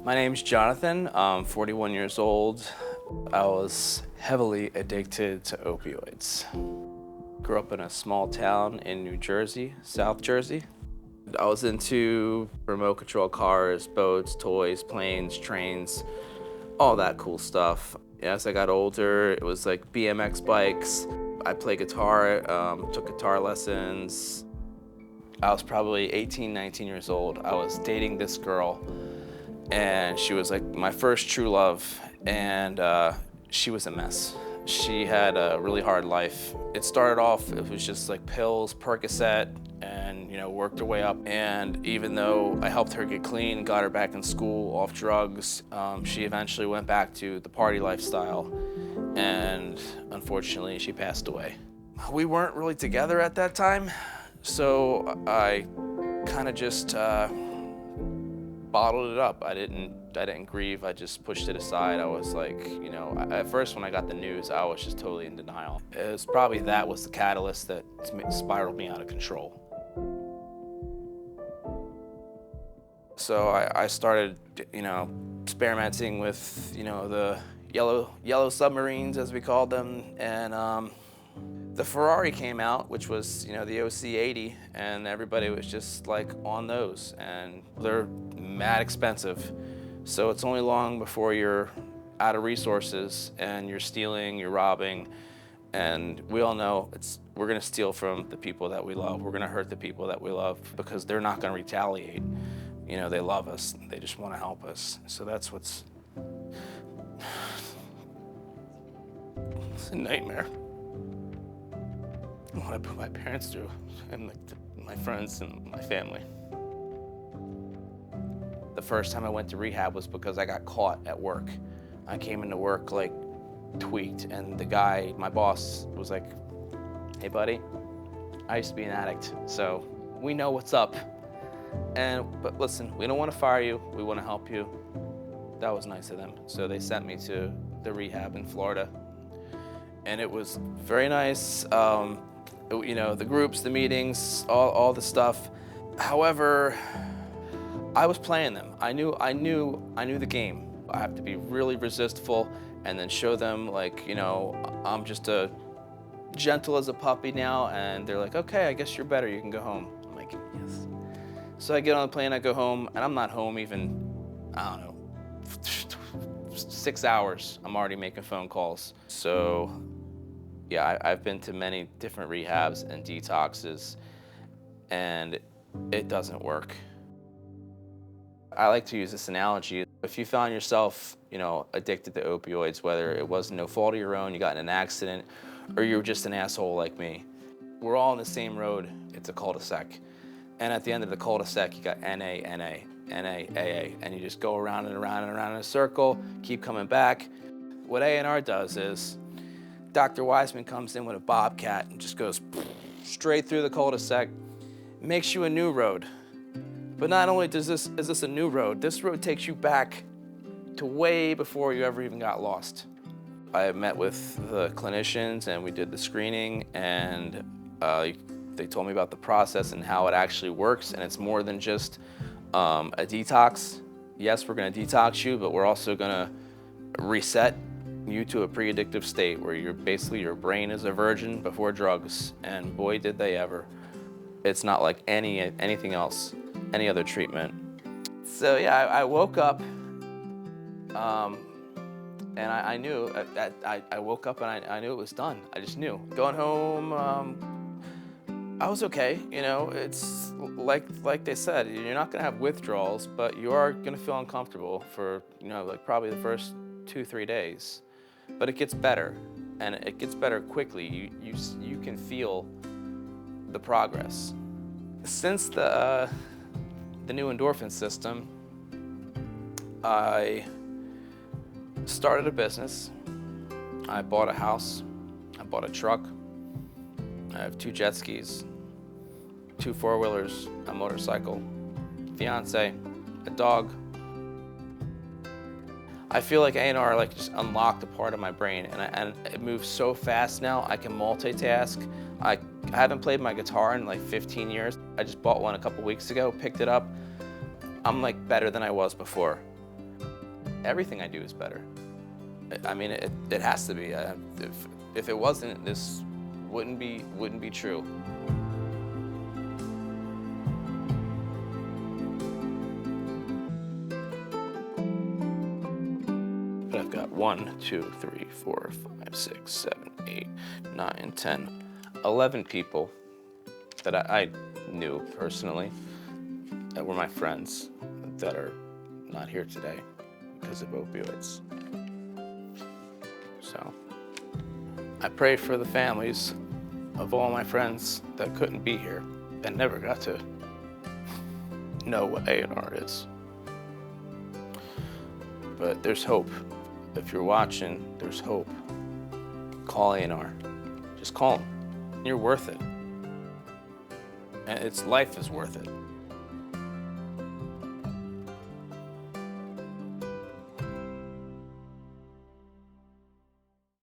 My name's Jonathan. I'm 41 years old. I was heavily addicted to opioids. Grew up in a small town in New Jersey, South Jersey. I was into remote control cars, boats, toys, planes, trains, all that cool stuff. As I got older, it was like BMX bikes. I played guitar, took guitar lessons. I was probably 18, 19 years old. I was dating this girl, and she was like my first true love, and she was a mess. She had a really hard life. It started off, it was just like pills, Percocet, and worked her way up. And even though I helped her get clean, got her back in school, off drugs, she eventually went back to the party lifestyle, and unfortunately she passed away. We weren't really together at that time, so I kind of just bottled it up. I didn't grieve, I just pushed it aside. I was like, at first when I got the news, I was just totally in denial. It was probably that was the catalyst that spiraled me out of control. So I started, experimenting with, the yellow submarines, as we called them, and the Ferrari came out, which was, the OC80, and everybody was just like on those, and they're mad expensive. So it's only long before you're out of resources and you're stealing, you're robbing, and we all know we're gonna steal from the people that we love. We're gonna hurt the people that we love because they're not gonna retaliate. They love us, they just wanna help us. So that's what's, it's a nightmare. What I put my parents through, and my friends and my family. The first time I went to rehab was because I got caught at work. I came into work like tweaked, and the guy, my boss, was like, "Hey buddy, I used to be an addict, so we know what's up. But listen, we don't want to fire you, we want to help you." That was nice of them. So they sent me to the rehab in Florida, and it was very nice. The groups, the meetings, all the stuff. However, I was playing them. I knew the game. I have to be really resistful and then show them I'm just a gentle as a puppy now, and they're like, "Okay, I guess you're better, you can go home." I'm like, "Yes." So I get on the plane, I go home, and I'm not home even, I don't know, 6 hours. I'm already making phone calls. So yeah, I've been to many different rehabs and detoxes, and it doesn't work. I like to use this analogy. If you found yourself, addicted to opioids, whether it was no fault of your own, you got in an accident, or you were just an asshole like me, we're all on the same road. It's a cul-de-sac. And at the end of the cul-de-sac, you got NA, NA, NA, AA, and you just go around and around and around in a circle, keep coming back. What ANR does is, Dr. Wiseman comes in with a bobcat and just goes straight through the cul-de-sac, makes you a new road. But not only is this a new road, this road takes you back to way before you ever even got lost. I met with the clinicians and we did the screening, and they told me about the process and how it actually works, and it's more than just a detox. Yes, we're gonna detox you, but we're also gonna reset you to a pre-addictive state where your brain is a virgin before drugs, and boy did they ever. It's not like anything else, any other treatment. So yeah, I woke up, and I knew, I woke up and I knew it was done. I just knew. Going home, I was okay, it's like they said, you're not gonna have withdrawals, but you are gonna feel uncomfortable for, probably the first 2-3 days. But it gets better, and it gets better quickly. You can feel the progress. Since the new endorphin system, I started a business. I bought a house, I bought a truck, I have 2 jet skis, 2 4-wheelers, a motorcycle, fiance, a dog. I feel like ANR just unlocked a part of my brain, and it moves so fast now. I can multitask. I haven't played my guitar in like 15 years. I just bought one a couple weeks ago, picked it up. I'm better than I was before. Everything I do is better. I mean, it has to be. If it wasn't, this wouldn't be true. But I've got 1, 2, 3, 4, 5, 6, 7, 8, 9, 10, 11 people that I knew personally that were my friends that are not here today because of opioids. So I pray for the families of all my friends that couldn't be here and never got to know what ANR is. But there's hope. If you're watching, there's hope. Call ANR. Just call them. You're worth it. And life is worth it.